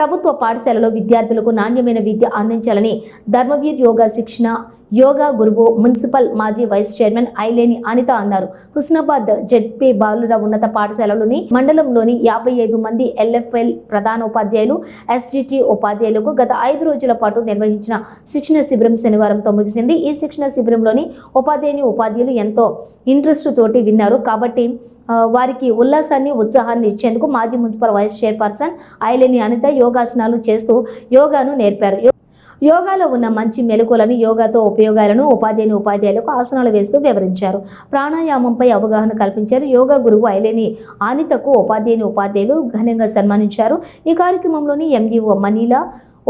ప్రభుత్వ పాఠశాలలో విద్యార్థులకు నాణ్యమైన విద్య అందించాలని ధర్మవీర్ యోగా శిక్షణ యోగా గురువు మున్సిపల్ మాజీ వైస్ చైర్మన్ ఐలేని అనిత అన్నారు. హుస్నాబాద్ జెడ్పీ బాలుర ఉన్నత పాఠశాలలోని మండలంలోని 55 మంది ఎల్ఎఫ్ఎల్ ప్రధాన ఉపాధ్యాయులు, ఎస్జిటి ఉపాధ్యాయులకు గత 5 రోజుల పాటు నిర్వహించిన శిక్షణ శిబిరం శనివారంతో ముగిసింది. ఈ శిక్షణ శిబిరంలోని ఉపాధ్యాయులు ఎంతో ఇంట్రెస్ట్ తోటి విన్నారు కాబట్టి వారికి ఉల్లాసాన్ని ఉత్సాహాన్ని ఇచ్చేందుకు మాజీ municipal vice chairperson Aileni Anitha యోగాసనాలు చేస్తూ యోగాను నేర్పారు. యోగాలో ఉన్న మంచి మెలకువలను, యోగాతో ఉపయోగాలను ఉపాధ్యాయులకు ఆసనాలు వేస్తూ వివరించారు. ప్రాణాయామంపై అవగాహన కల్పించారు. యోగా గురువు ఐలేని అనితకు ఉపాధ్యాయులు ఘనంగా సన్మానించారు. ఈ కార్యక్రమంలోని ఎంఈఓ మనీలా,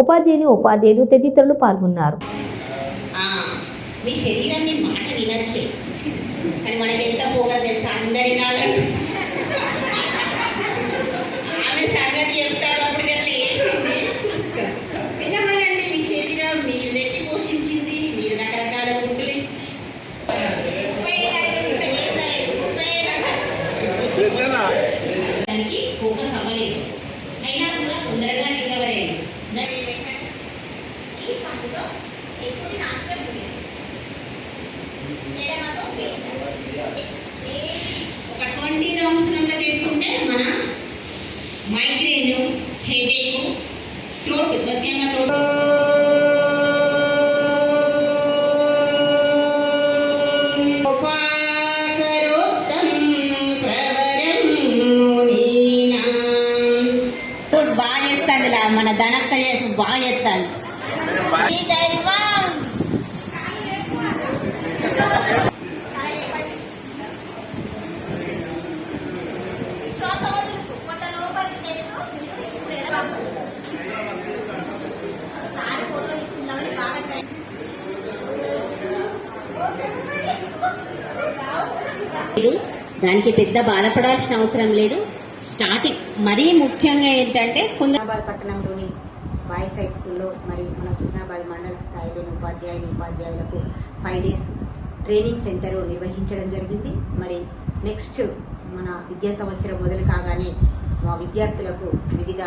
ఉపాధ్యాయులు తదితరులు పాల్గొన్నారు. మీ శరీరాన్ని మాట వినట్లే కానీ మనకి ఎంత పోగా తెలుసా అందరినాలంటే ఆమె సంగతి చెప్తారు అప్పుడు అట్లా వేసింది చూస్తాం. వినమనండి, మీ శరీరం మీరు నెట్టి పోషించింది, మీరు రకరకాల గుడ్డులు ఇచ్చి దానికి ఫోకస్ అవ్వలేదు. అయినా కూడా తొందరగా రికవర్ అయ్యాడు. ఒక 20 రౌండ్స్ కనుక చేసుకుంటే మన మైగ్రేన్, హెడేక్, థ్రోట్ ముఖ్యంగా బాగా చేస్తాండి. మన ధనక్క చేసి బాగా చేస్తాను. దానికి పెద్ద బాధపడాల్సిన అవసరం లేదు. స్టార్టింగ్ మరీ ముఖ్యంగా ఏంటంటే హుస్నాబాద్ పట్టణంలోని బాయ్స్ హై స్కూల్లో మరి మన హుస్నాబాద్ మండల స్థాయిలోని ఉపాధ్యాయులకు 5 days ట్రైనింగ్ సెంటర్ నిర్వహించడం జరిగింది. మరి నెక్స్ట్ మన విద్యా సంవత్సరం మొదలు కాగానే మా విద్యార్థులకు వివిధ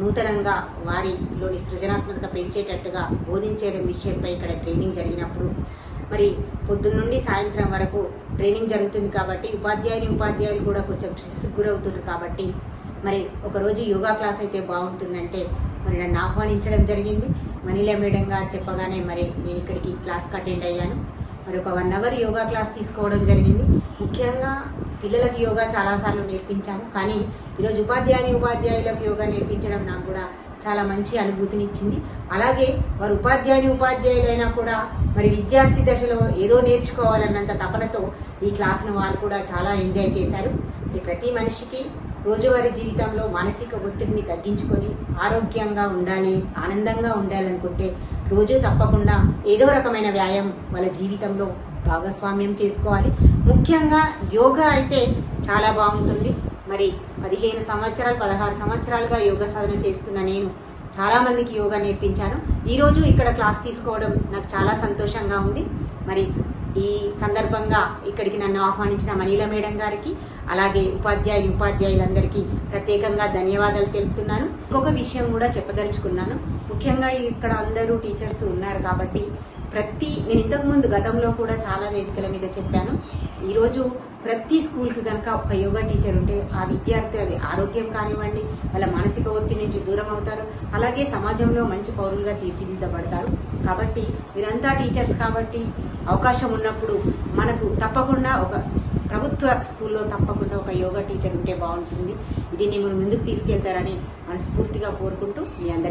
నూతనంగా వారిలోని సృజనాత్మకత పెంచేటట్టుగా బోధించడం విషయంపై ఇక్కడ ట్రైనింగ్ జరిగినప్పుడు మరి పొద్దున్న నుండి సాయంత్రం వరకు ట్రైనింగ్ జరుగుతుంది కాబట్టి ఉపాధ్యాయులు కూడా కొంచెం స్ట్రెస్కి గురవుతున్నారు. కాబట్టి మరి ఒకరోజు యోగా క్లాస్ అయితే బాగుంటుందంటే మరి నన్ను ఆహ్వానించడం జరిగింది. మనీలా మేడం గారు చెప్పగానే మరి నేను ఇక్కడికి క్లాస్కి అటెండ్ అయ్యాను. మరి ఒక 1 hour యోగా క్లాస్ తీసుకోవడం జరిగింది. ముఖ్యంగా పిల్లలకు యోగా చాలాసార్లు నేర్పించాము, కానీ ఈరోజు ఉపాధ్యాయులకు యోగా నేర్పించడం నాకు కూడా చాలా మంచి అనుభూతినిచ్చింది. అలాగే వారు ఉపాధ్యాయులైనా కూడా మరి విద్యార్థి దశలో ఏదో నేర్చుకోవాలన్నంత తపనతో ఈ క్లాసును వారు కూడా చాలా ఎంజాయ్ చేశారు. ప్రతి మనిషికి రోజువారీ జీవితంలో మానసిక ఒత్తిడిని తగ్గించుకొని ఆరోగ్యంగా ఉండాలి, ఆనందంగా ఉండాలనుకుంటే రోజు తప్పకుండా ఏదో రకమైన వ్యాయామం వాళ్ళ జీవితంలో భాగస్వామ్యం చేసుకోవాలి. ముఖ్యంగా యోగా అయితే చాలా బాగుంటుంది. మరి 16 సంవత్సరాలుగా యోగా సాధన చేస్తున్న నేను చాలా మందికి యోగా నేర్పించాను. ఈరోజు ఇక్కడ క్లాస్ తీసుకోవడం నాకు చాలా సంతోషంగా ఉంది. మరి ఈ సందర్భంగా ఇక్కడికి నన్ను ఆహ్వానించిన మనీలా మేడం గారికి, అలాగే ఉపాధ్యాయులందరికీ ప్రత్యేకంగా ధన్యవాదాలు తెలుపుతున్నాను. ఇంకొక విషయం కూడా చెప్పదలుచుకున్నాను. ముఖ్యంగా ఇక్కడ అందరూ టీచర్స్ ఉన్నారు కాబట్టి నేను ఇంతకుముందు గతంలో కూడా చాలా వేదికల మీద చెప్పాను. ఈరోజు ప్రతి స్కూల్కి కనుక ఒక యోగా టీచర్ ఉంటే ఆ విద్యార్థి అది ఆరోగ్యం కానివ్వండి, వాళ్ళ మానసిక ఒత్తిడి నుంచి దూరం అవుతారు, అలాగే సమాజంలో మంచి పౌరులుగా తీర్చిదిద్దబడతారు. కాబట్టి మీరంతా టీచర్స్ కాబట్టి అవకాశం ఉన్నప్పుడు మనకు తప్పకుండా ఒక ప్రభుత్వ స్కూల్లో తప్పకుండా ఒక యోగా టీచర్ ఉంటే బాగుంటుంది. ఇది నేను ముందుకు తీసుకెళ్తారని మనస్ఫూర్తిగా కోరుకుంటూ మీ అందరికీ